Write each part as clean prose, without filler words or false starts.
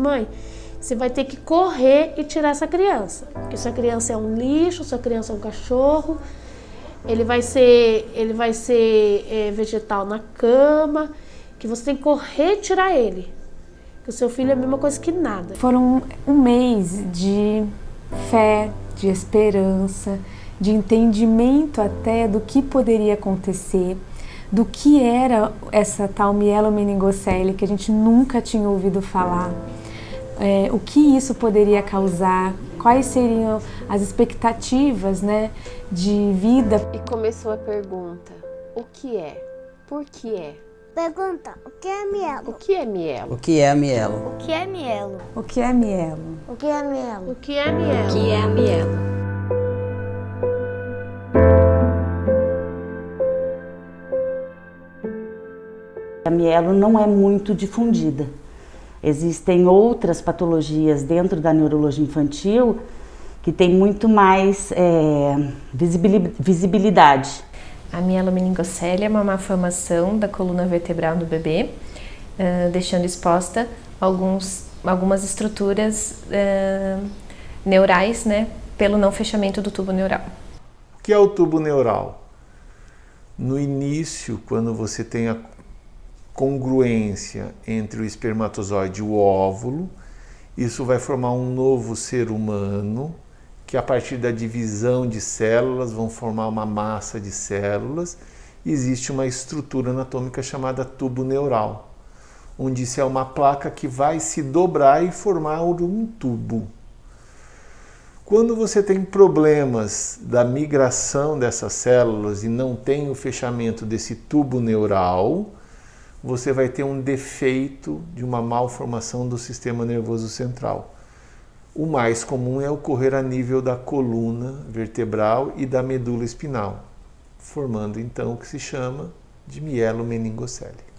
mãe, você vai ter que correr e tirar essa criança. Porque sua criança é um lixo, sua criança é um cachorro, ele vai ser vegetal na cama, que você tem que correr e tirar ele. Que o seu filho é a mesma coisa que nada. Foram um mês de fé, de esperança, de entendimento até do que poderia acontecer, do que era essa tal mielomeningocele que a gente nunca tinha ouvido falar, o que isso poderia causar, quais seriam as expectativas, né, de vida. E começou a pergunta: o que é? Por que é? Pergunta: o que é mielo? O que é mielo? O que é mielo? O que é mielo? O que é mielo? O que é mielo? O que é mielo? O que é mielo? A mielo não é muito difundida. Existem outras patologias dentro da neurologia infantil que tem muito mais visibilidade. A mielomeningocele é uma malformação da coluna vertebral do bebê, deixando exposta algumas estruturas neurais, né, pelo não fechamento do tubo neural. O que é o tubo neural? No início, quando você tem a congruência entre o espermatozoide e o óvulo, isso vai formar um novo ser humano, que a partir da divisão de células vão formar uma massa de células. Existe uma estrutura anatômica chamada tubo neural, onde isso é uma placa que vai se dobrar e formar um tubo. Quando você tem problemas da migração dessas células e não tem o fechamento desse tubo neural, você vai ter um defeito de uma malformação do sistema nervoso central. O mais comum é ocorrer a nível da coluna vertebral e da medula espinal, formando então o que se chama de mielomeningocele.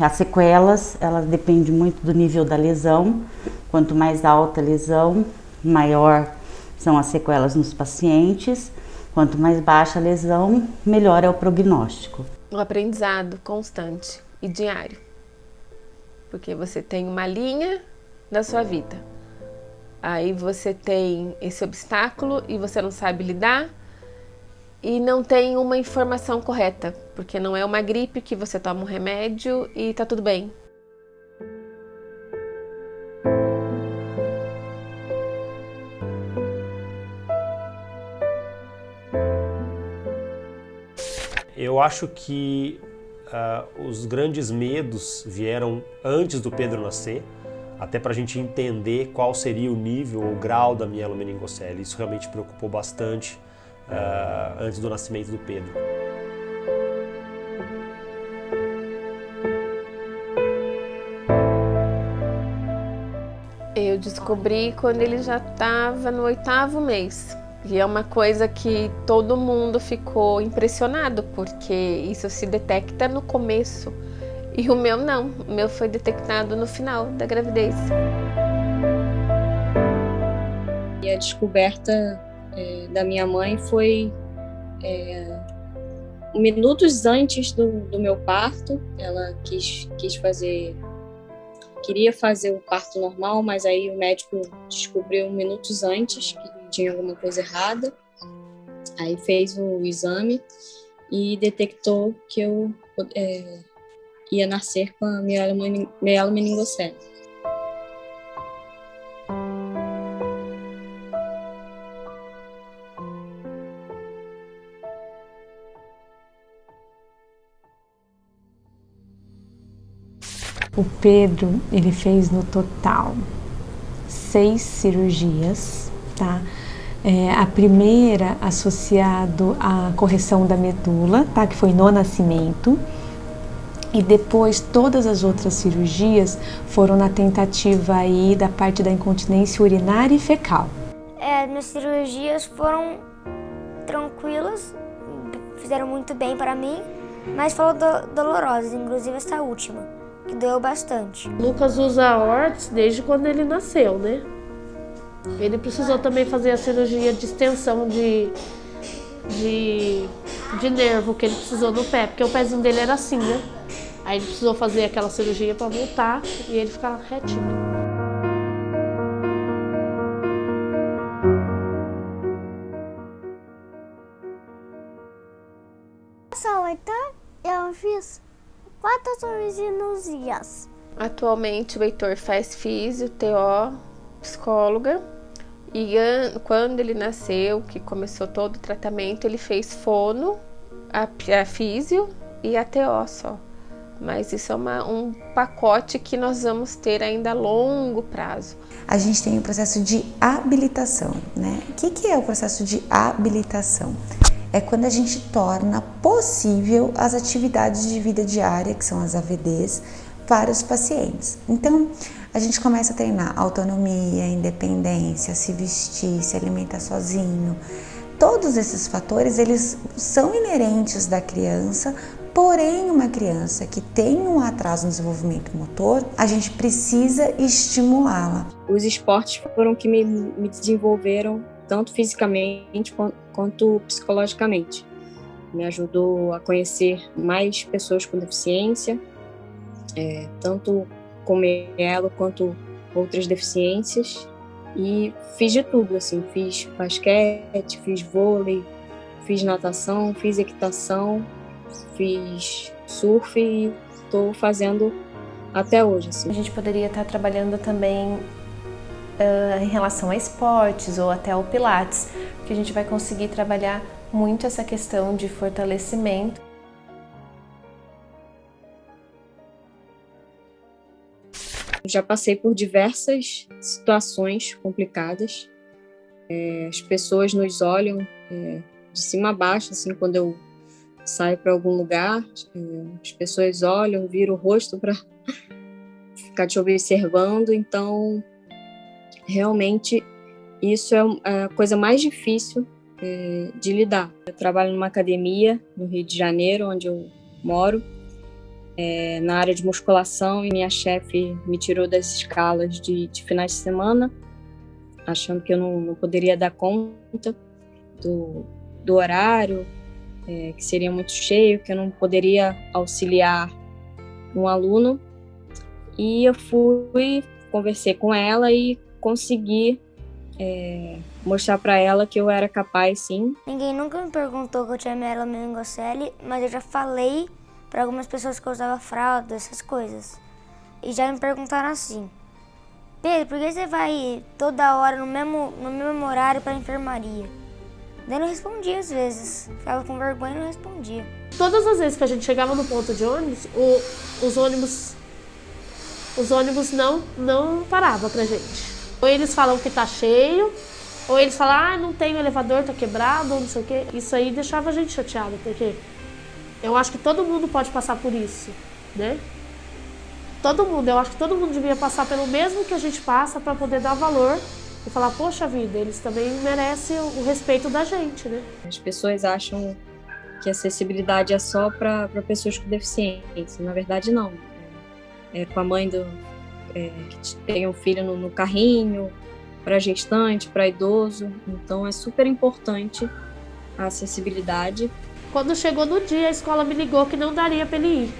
As sequelas, elas dependem muito do nível da lesão. Quanto mais alta a lesão, maior são as sequelas nos pacientes. Quanto mais baixa a lesão, melhor é o prognóstico. Um aprendizado constante e diário. Porque você tem uma linha da sua vida. Aí você tem esse obstáculo e você não sabe lidar. E não tem uma informação correta, porque não é uma gripe que você toma um remédio e tá tudo bem. Eu acho que os grandes medos vieram antes do Pedro nascer, até para a gente entender qual seria o nível ou grau da mielomeningocele. Isso realmente preocupou bastante antes do nascimento do Pedro. Eu descobri quando ele já estava no 8º mês. E é uma coisa que todo mundo ficou impressionado, porque isso se detecta no começo. E o meu não, o meu foi detectado no final da gravidez. E a descoberta da minha mãe foi minutos antes do meu parto. Ela queria fazer o parto normal, mas aí o médico descobriu minutos antes que tinha alguma coisa errada. Aí fez o exame e detectou que eu ia nascer com a mielomeningocele. O Pedro, ele fez no total 6 cirurgias, tá? A primeira associado à correção da medula, tá? Que foi no nascimento. E depois todas as outras cirurgias foram na tentativa aí da parte da incontinência urinária e fecal. Minhas cirurgias foram tranquilas, fizeram muito bem para mim, mas foram dolorosas, inclusive essa última, que doeu bastante. Lucas usa Orts desde quando ele nasceu, né? Ele precisou também fazer a cirurgia de extensão de nervo que ele precisou no pé, porque o pezinho dele era assim, né? Aí ele precisou fazer aquela cirurgia para voltar e ele ficar retinho. Então, eu fiz 4 cirurgias. Atualmente o Heitor faz físio, TO, psicóloga. E quando ele nasceu, que começou todo o tratamento, ele fez fono, a físio e a TO só. Mas isso é um pacote que nós vamos ter ainda a longo prazo. A gente tem o processo de habilitação, né? O que é o processo de habilitação? É quando a gente torna possível as atividades de vida diária, que são as AVDs, para os pacientes. Então, a gente começa a treinar autonomia, independência, se vestir, se alimentar sozinho. Todos esses fatores, eles são inerentes da criança, porém uma criança que tem um atraso no desenvolvimento motor, a gente precisa estimulá-la. Os esportes foram que me desenvolveram tanto fisicamente quanto psicologicamente. Me ajudou a conhecer mais pessoas com deficiência, tanto como ela quanto outras deficiências, e fiz de tudo, assim, fiz basquete, fiz vôlei, fiz natação, fiz equitação, fiz surf e estou fazendo até hoje. Assim. A gente poderia estar trabalhando também em relação a esportes ou até ao Pilates, porque a gente vai conseguir trabalhar muito essa questão de fortalecimento. Já passei por diversas situações complicadas. As pessoas nos olham de cima a baixo, assim, quando eu saio para algum lugar, as pessoas olham, viram o rosto para ficar te observando, então realmente isso é a coisa mais difícil de lidar. Eu trabalho numa academia no Rio de Janeiro, onde eu moro, na área de musculação, e minha chefe me tirou das escalas de finais de semana, achando que eu não poderia dar conta do horário, que seria muito cheio, que eu não poderia auxiliar um aluno. E eu conversei com ela e consegui mostrar para ela que eu era capaz, sim. Ninguém nunca me perguntou que eu tinha mielomeningocele, mas eu já falei para algumas pessoas que eu usava fralda, essas coisas. E já me perguntaram assim: Pedro, por que você vai toda hora no mesmo horário para a enfermaria? Daí eu não respondia às vezes, ficava com vergonha e não respondia. Todas as vezes que a gente chegava no ponto de ônibus, os ônibus não paravam pra gente. Ou eles falam que tá cheio, ou eles falam, não tem, o elevador tá quebrado, ou não sei o quê. Isso aí deixava a gente chateada, porque eu acho que todo mundo pode passar por isso, né? Eu acho que todo mundo devia passar pelo mesmo que a gente passa para poder dar valor e falar, poxa vida, eles também merecem o respeito da gente, né? As pessoas acham que a acessibilidade é só para pessoas com deficiência. Na verdade, não. Com a mãe que tem um filho no carrinho, para gestante, para idoso. Então, é super importante a acessibilidade. Quando chegou no dia, a escola me ligou que não daria para ele ir,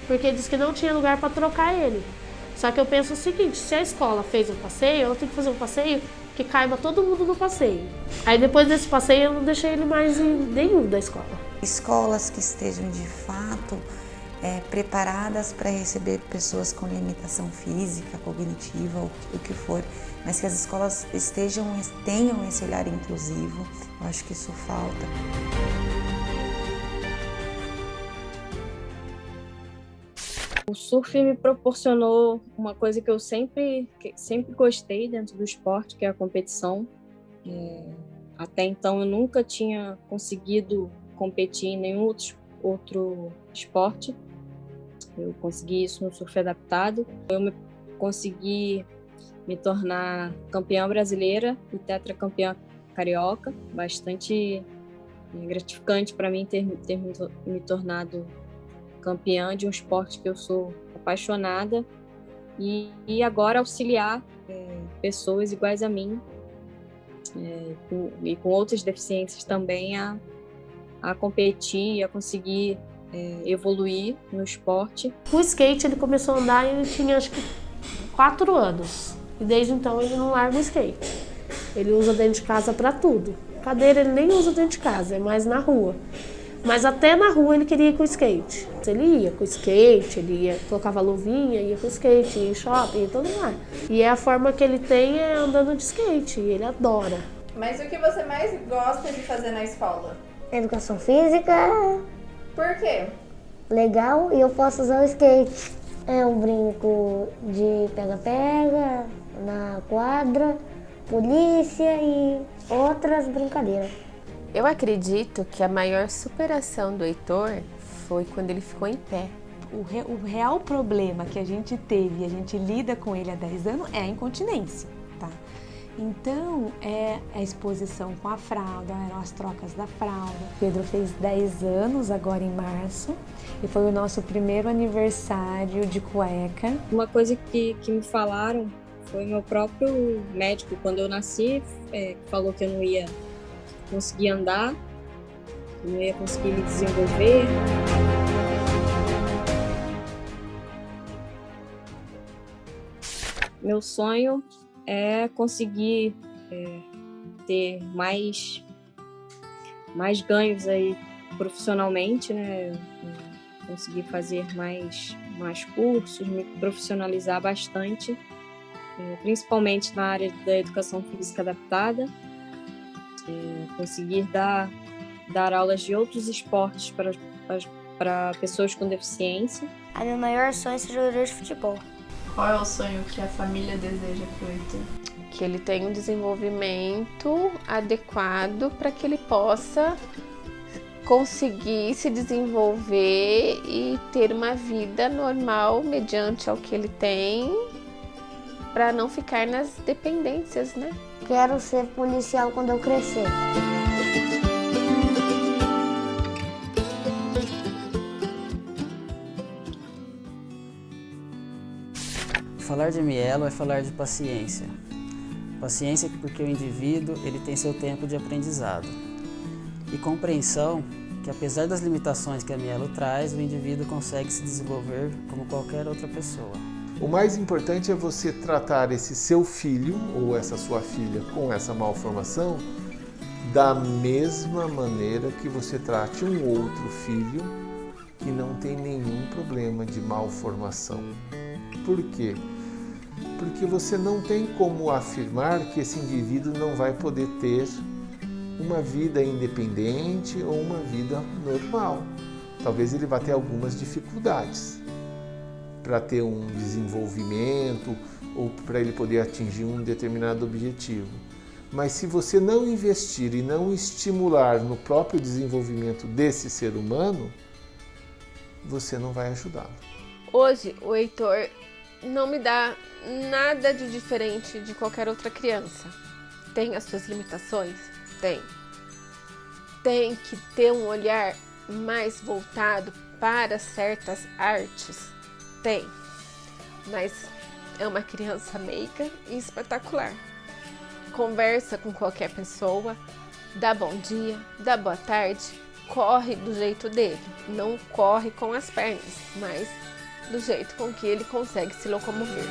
porque disse que não tinha lugar para trocar ele. Só que eu penso o seguinte, se a escola fez um passeio, ela tem que fazer um passeio que caiba todo mundo no passeio. Aí depois desse passeio eu não deixei ele mais em nenhum da escola. Escolas que estejam de fato preparadas para receber pessoas com limitação física, cognitiva, ou o que for, mas que as escolas tenham esse olhar inclusivo, eu acho que isso falta. O surf me proporcionou uma coisa que eu sempre gostei dentro do esporte, que é a competição. Até então eu nunca tinha conseguido competir em nenhum outro esporte. Eu consegui isso no surf adaptado. Eu consegui me tornar campeã brasileira e tetracampeã carioca. Bastante gratificante para mim ter me tornado campeã de um esporte que eu sou apaixonada, e agora auxiliar pessoas iguais a mim e com outras deficiências também a competir, a conseguir evoluir no esporte. O skate ele começou a andar e ele tinha acho que 4 anos. E desde então ele não larga o skate. Ele usa dentro de casa para tudo. Cadeira ele nem usa dentro de casa, é mais na rua. Mas até na rua ele queria ir com o skate. Ele ia com o skate, colocava luvinha, ia com o skate, ia em shopping, ia em todo lugar. E a forma que ele tem é andando de skate, e ele adora. Mas o que você mais gosta de fazer na escola? Educação física. Por quê? Legal, e eu posso usar o skate. Eu brinco de pega-pega, na quadra, polícia e outras brincadeiras. Eu acredito que a maior superação do Heitor foi quando ele ficou em pé. O real problema que a gente teve e a gente lida com ele há 10 anos é a incontinência, tá? Então, é a exposição com a fralda, eram as trocas da fralda. Pedro fez 10 anos agora em março e foi o nosso primeiro aniversário de cueca. Uma coisa que me falaram foi meu próprio médico, quando eu nasci, falou que eu não ia conseguir andar, não ia conseguir me desenvolver. Meu sonho é conseguir ter mais ganhos aí profissionalmente, né? Conseguir fazer mais cursos, me profissionalizar bastante, principalmente na área da educação física adaptada, conseguir dar aulas de outros esportes para pessoas com deficiência. A meu maior sonho é ser jogador de futebol. Qual é o sonho que a família deseja para o Heitor? Que ele tenha um desenvolvimento adequado para que ele possa conseguir se desenvolver e ter uma vida normal mediante ao que ele tem, para não ficar nas dependências, né? Quero ser policial quando eu crescer. Falar de mielo é falar de paciência. Paciência porque o indivíduo ele tem seu tempo de aprendizado. E compreensão que apesar das limitações que a mielo traz, o indivíduo consegue se desenvolver como qualquer outra pessoa. O mais importante é você tratar esse seu filho ou essa sua filha com essa malformação da mesma maneira que você trate um outro filho que não tem nenhum problema de malformação. Por quê? Porque você não tem como afirmar que esse indivíduo não vai poder ter uma vida independente ou uma vida normal. Talvez ele vá ter algumas dificuldades para ter um desenvolvimento ou para ele poder atingir um determinado objetivo. Mas se você não investir e não estimular no próprio desenvolvimento desse ser humano, você não vai ajudá-lo. Hoje, o Heitor não me dá nada de diferente de qualquer outra criança. Tem as suas limitações? Tem. Tem que ter um olhar mais voltado para certas artes? Tem. Mas é uma criança meiga e espetacular. Conversa com qualquer pessoa, dá bom dia, dá boa tarde, corre do jeito dele. Não corre com as pernas, mas do jeito com que ele consegue se locomover.